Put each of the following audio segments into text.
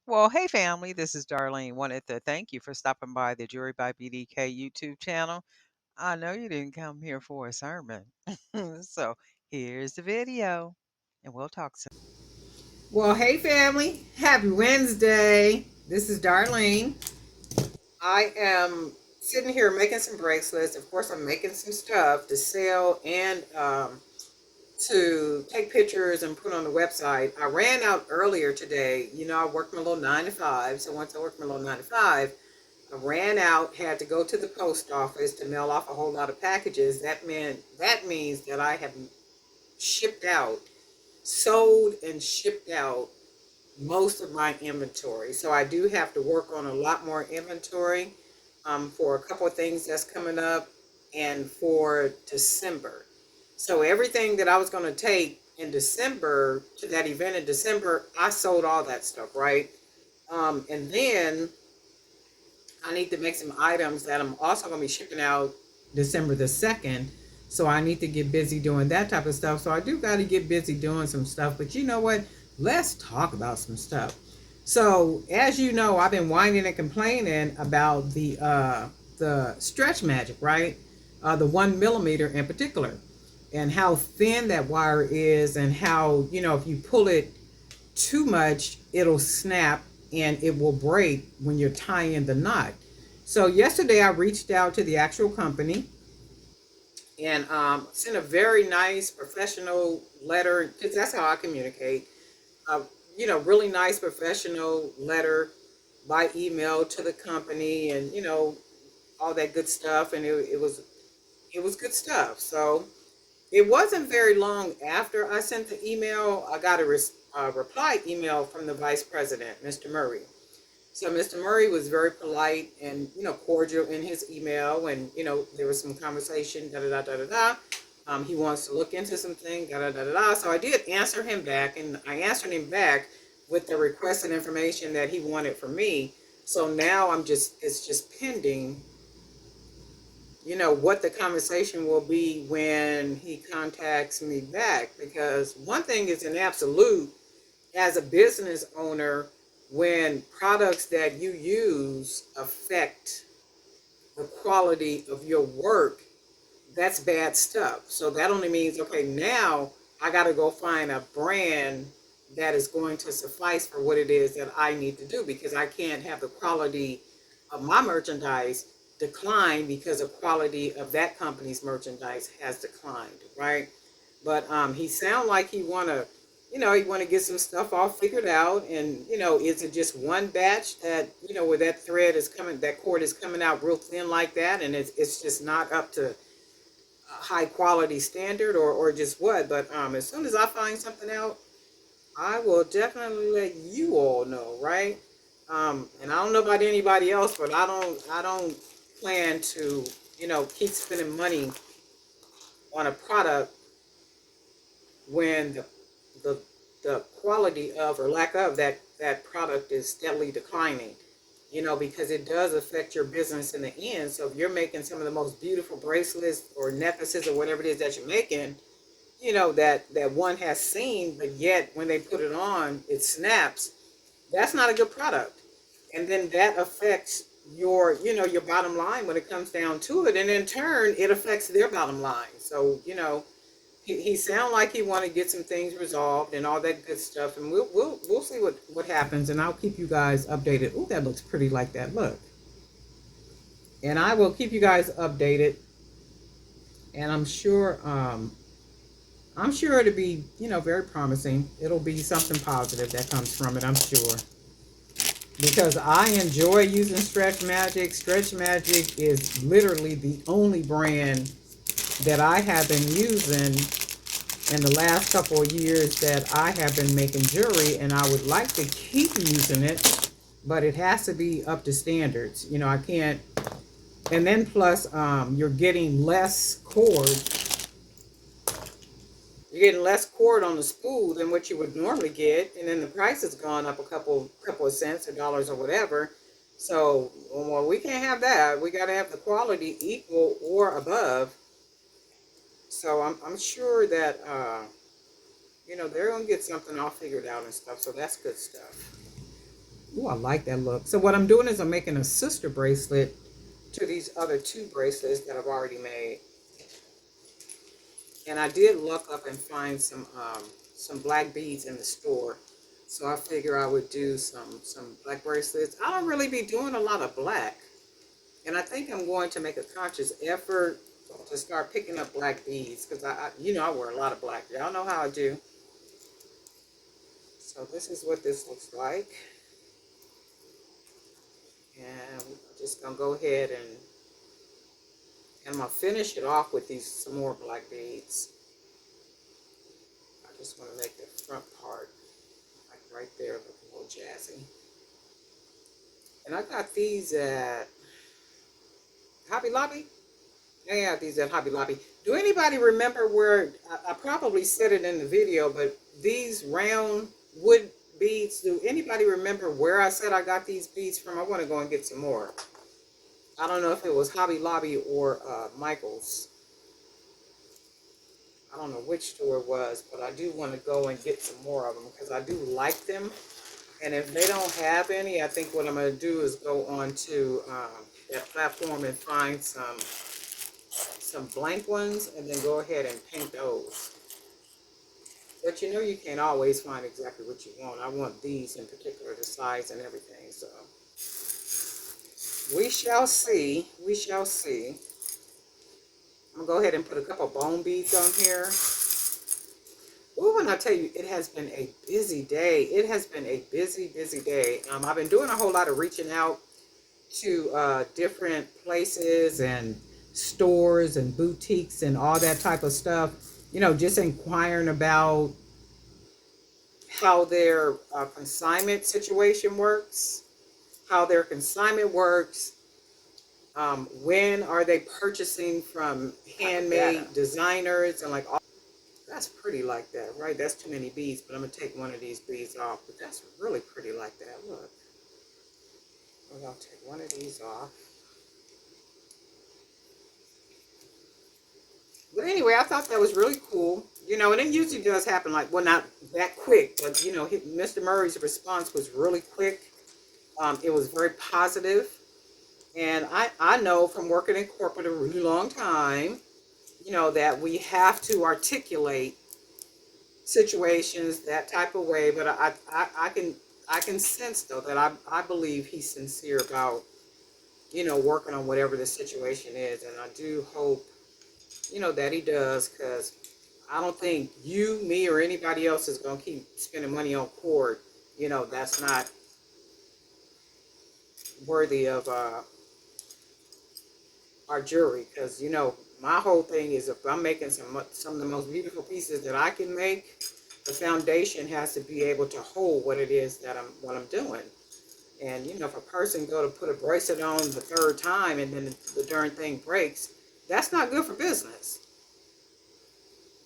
Well, hey family, this is Darlene. Wanted to thank you for stopping by the Jury by BDK YouTube channel. I know you didn't come here for a sermon. So here's the video, and we'll talk soon. Well, hey family, happy Wednesday. This is Darlene. I am sitting here making some bracelets. Of course, I'm making some stuff to sell and to take pictures and put on the website. I ran out earlier today. I worked my little 9 to 5. So once I worked my little 9 to 5, I ran out, had to go to the post office to mail off a whole lot of packages. That means that I have shipped out, sold and shipped out most of my inventory. So I do have to work on a lot more inventory for a couple of things that's coming up and for December. So everything that I was going to take in December to that event in December, I sold all that stuff, right? And then I need to make some items that I'm also going to be shipping out December the 2nd. So I need to get busy doing that type of stuff. So I do got to get busy doing some stuff. But you know what? Let's talk about some stuff. So as you know, I've been whining and complaining about the stretch magic, right? The 1 millimeter in particular, and how thin that wire is, and how if you pull it too much, it'll snap and it will break when you're tying the knot. So yesterday I reached out to the actual company and sent a very nice professional letter, because that's how I communicate. Uh, really nice professional letter by email to the company, and all that good stuff. And it was good stuff. So it wasn't very long after I sent the email, I got a reply email from the vice president, Mr. Murray. So Mr. Murray was very polite and cordial in his email, and there was some conversation. Da da da da da da. He wants to look into something. Da da da da da. So I did answer him back, and I answered him back with the requested information that he wanted from me. So now it's just pending, what the conversation will be when he contacts me back. Because one thing is an absolute, as a business owner, when products that you use affect the quality of your work, that's bad stuff. So that only means, okay, now I got to go find a brand that is going to suffice for what it is that I need to do, because I can't have the quality of my merchandise decline because the quality of that company's merchandise has declined, right? But he sound like he want to get some stuff all figured out. And is it just one batch that where that thread is coming, that cord is coming out real thin like that, and it's just not up to high quality standard, or just what? But as soon as I find something out, I will definitely let you all know, right? And I don't know about anybody else, but I don't plan to keep spending money on a product when the the quality of, or lack of, that product is steadily declining. Because it does affect your business in the end. So if you're making some of the most beautiful bracelets or necklaces or whatever it is that you're making, that one has seen, but yet when they put it on, it snaps. That's not a good product. And then that affects your bottom line when it comes down to it. And in turn, it affects their bottom line. So, he sound like he want to get some things resolved and all that good stuff. And we'll see what happens. And I'll keep you guys updated. Oh, that looks pretty like that. Look. And I will keep you guys updated. And I'm sure it'll be, very promising. It'll be something positive that comes from it, I'm sure. Because I enjoy using Stretch Magic. Stretch Magic is literally the only brand that I have been using in the last couple of years that I have been making jewelry, and I would like to keep using it, but it has to be up to standards. I can't. And then plus, you're getting less cord. You're getting less cord on the spool than what you would normally get, and then the price has gone up a couple of cents or dollars or whatever. So, well, we can't have that. We got to have the quality equal or above. So I'm sure that they're gonna get something all figured out and stuff. So that's good stuff. Ooh, I like that look. So what I'm doing is I'm making a sister bracelet to these other two bracelets that I've already made. And I did look up and find some black beads in the store. So I figure I would do some black bracelets. I don't really be doing a lot of black. And I think I'm going to make a conscious effort to start picking up black beads because I wear a lot of black. Y'all know how I do. So this is what this looks like. And I'm just gonna go ahead and I'm gonna finish it off with these some more black beads. I just want to make the front part like right there look a little jazzy. And I got these at Hobby Lobby. I got these at Hobby Lobby. Do anybody remember where I probably said it in the video, but these round wood beads, do anybody remember where I said I got these beads from? I want to go and get some more. I don't know if it was Hobby Lobby or Michael's. I don't know which store it was, but I do want to go and get some more of them because I do like them. And if they don't have any, I think what I'm going to do is go on to that platform and find some blank ones and then go ahead and paint those. But you know you can't always find exactly what you want. I want these in particular, the size and everything. So we shall see. We shall see. I'm going to go ahead and put a couple bone beads on here. Ooh, when I tell you, it has been a busy day. It has been a busy, busy day. I've been doing a whole lot of reaching out to different places and stores and boutiques and all that type of stuff. You know, just inquiring about how their consignment situation works, how their consignment works, when are they purchasing from handmade designers and like all. That's pretty like that, right? That's too many beads, but I'm going to take one of these beads off. But that's really pretty like that. Look. I'll take one of these off. But anyway, I thought that was really cool. You know, and it usually does happen like, well, not that quick, but, you know, Mr. Murray's response was really quick. It was very positive. And I know from working in corporate a really long time, you know, that we have to articulate situations that type of way, but I can sense though that I believe he's sincere about, you know, working on whatever the situation is, and I do hope, you know, that he does, because I don't think you, me, or anybody else is gonna keep spending money on court. You know, that's not worthy of our jury, because you know my whole thing is if I'm making some of the most beautiful pieces that I can make, the foundation has to be able to hold what it is that I'm doing. And you know, if a person go to put a bracelet on the third time and then the darn thing breaks, that's not good for business.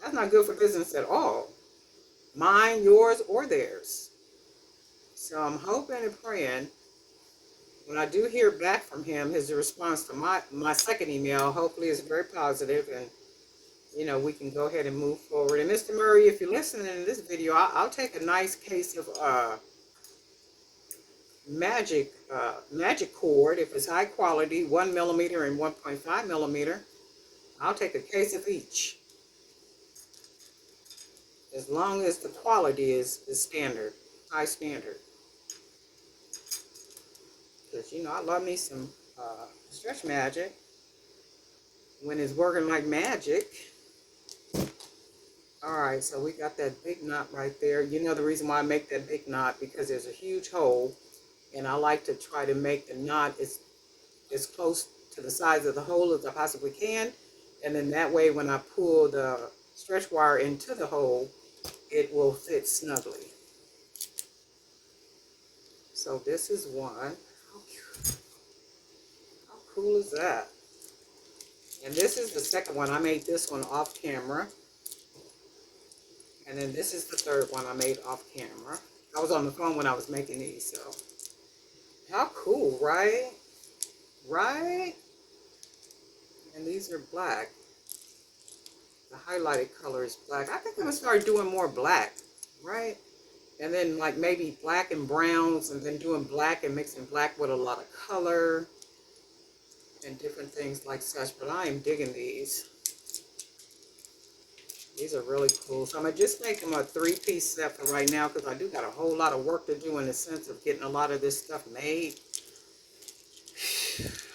That's not good for business at all. Mine, yours, or theirs. So I'm hoping and praying when I do hear back from him, his response to my second email hopefully is very positive, and you know, we can go ahead and move forward. And Mr. Murray, if you're listening to this video, I'll take a nice case of magic cord. If it's high quality, 1 millimeter and 1.5 millimeter, I'll take a case of each, as long as the quality is standard, high standard. Because you know, I love me some stretch magic when it's working like magic. All right, so we got that big knot right there. You know the reason why I make that big knot, because there's a huge hole, and I like to try to make the knot as close to the size of the hole as I possibly can. And then that way, when I pull the stretch wire into the hole, it will fit snugly. So this is one. How cool is that? And this is the second one. I made this one off camera. And then this is the third one I made off camera. I was on the phone when I was making these, so. How cool, right? Right? And these are black. The highlighted color is black. I think I'm going to start doing more black, right? and then like maybe black and browns, and then doing black and mixing black with a lot of color and different things like such. But I am digging these. These are really cool. So I'm going to just make them a three-piece set for right now because I do got a whole lot of work to do in the sense of getting a lot of this stuff made.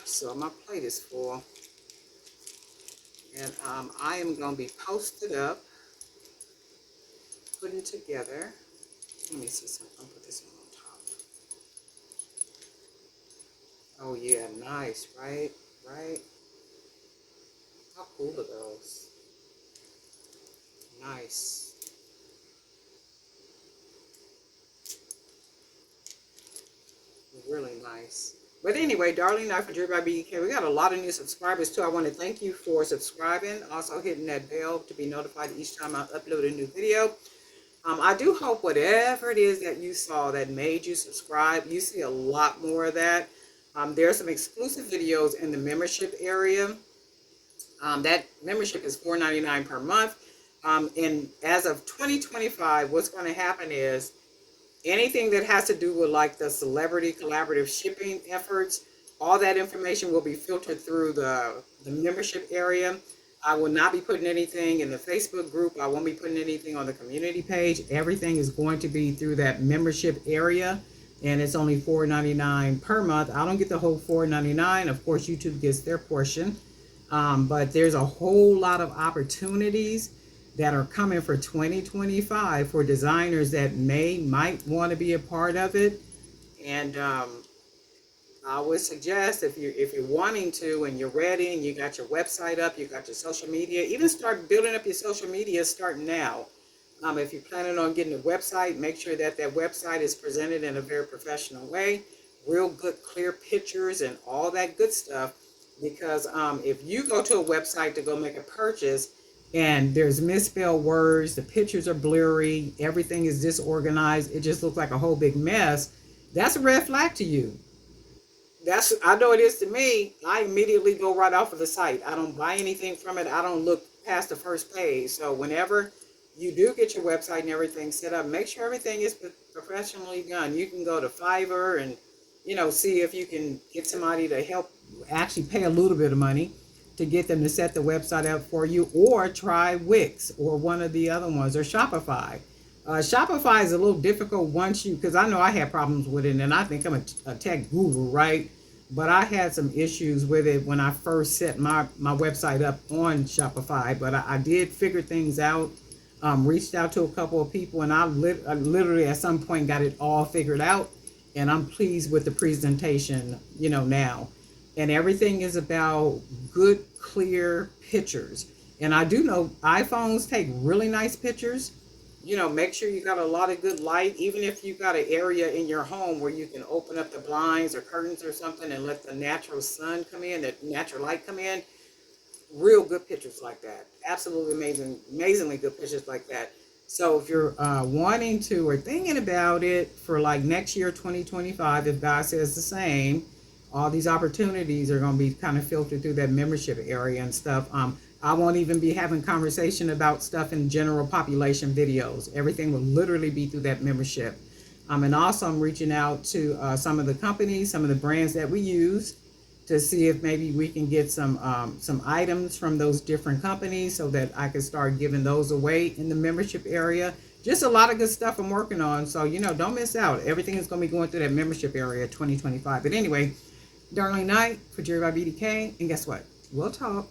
So my plate is full. And I am going to be posted up, putting together. Let me see something. I'll put this one on top. Oh yeah, nice, right? Right? How cool are those? Nice. Really nice. But anyway, Darlene Knife for Drew by BK. We got a lot of new subscribers too. I want to thank you for subscribing. Also hitting that bell to be notified each time I upload a new video. I do hope whatever it is that you saw that made you subscribe, you see a lot more of that. There are some exclusive videos in the membership area. That membership is $4.99 per month. And as of 2025, what's going to happen is anything that has to do with like the celebrity collaborative shipping efforts, all that information will be filtered through the membership area. I will not be putting anything in the Facebook group. I won't be putting anything on the community page. Everything is going to be through that membership area, and it's only $4.99 per month. I don't get the whole $4.99. Of course, YouTube gets their portion, but there's a whole lot of opportunities that are coming for 2025 for designers that might want to be a part of it. And I would suggest if you're wanting to and you're ready and you got your website up, you got your social media, even start building up your social media starting now. If you're planning on getting a website, make sure that website is presented in a very professional way, real good clear pictures and all that good stuff. Because if you go to a website to go make a purchase and there's misspelled words, the pictures are blurry, everything is disorganized, it just looks like a whole big mess, that's a red flag to you. I know it is to me. I immediately go right off of the site. I don't buy anything from it. I don't look past the first page. So whenever you do get your website and everything set up, make sure everything is professionally done. You can go to Fiverr and see if you can get somebody to help actually pay a little bit of money to get them to set the website up for you, or try Wix or one of the other ones, or Shopify. Shopify is a little difficult because I know I had problems with it, and I think I'm a tech guru, right? But I had some issues with it when I first set my website up on Shopify. But I did figure things out, reached out to a couple of people, and I literally at some point got it all figured out. And I'm pleased with the presentation, now. And everything is about good, clear pictures. And I do know iPhones take really nice pictures. Make sure you got a lot of good light. Even if you got an area in your home where you can open up the blinds or curtains or something and let the natural sun come in, the natural light come in, real good pictures like that. Absolutely amazingly good pictures like that. So if you're wanting to or thinking about it for like next year, 2025, if God says the same, all these opportunities are going to be kind of filtered through that membership area and stuff. I won't even be having conversation about stuff in general population videos. Everything will literally be through that membership. And also I'm reaching out to some of the companies, some of the brands that we use, to see if maybe we can get some items from those different companies so that I can start giving those away in the membership area. Just a lot of good stuff I'm working on. So, don't miss out. Everything is going to be going through that membership area 2025. But anyway, Darlene Knight for Jerry by BDK. And guess what? We'll talk.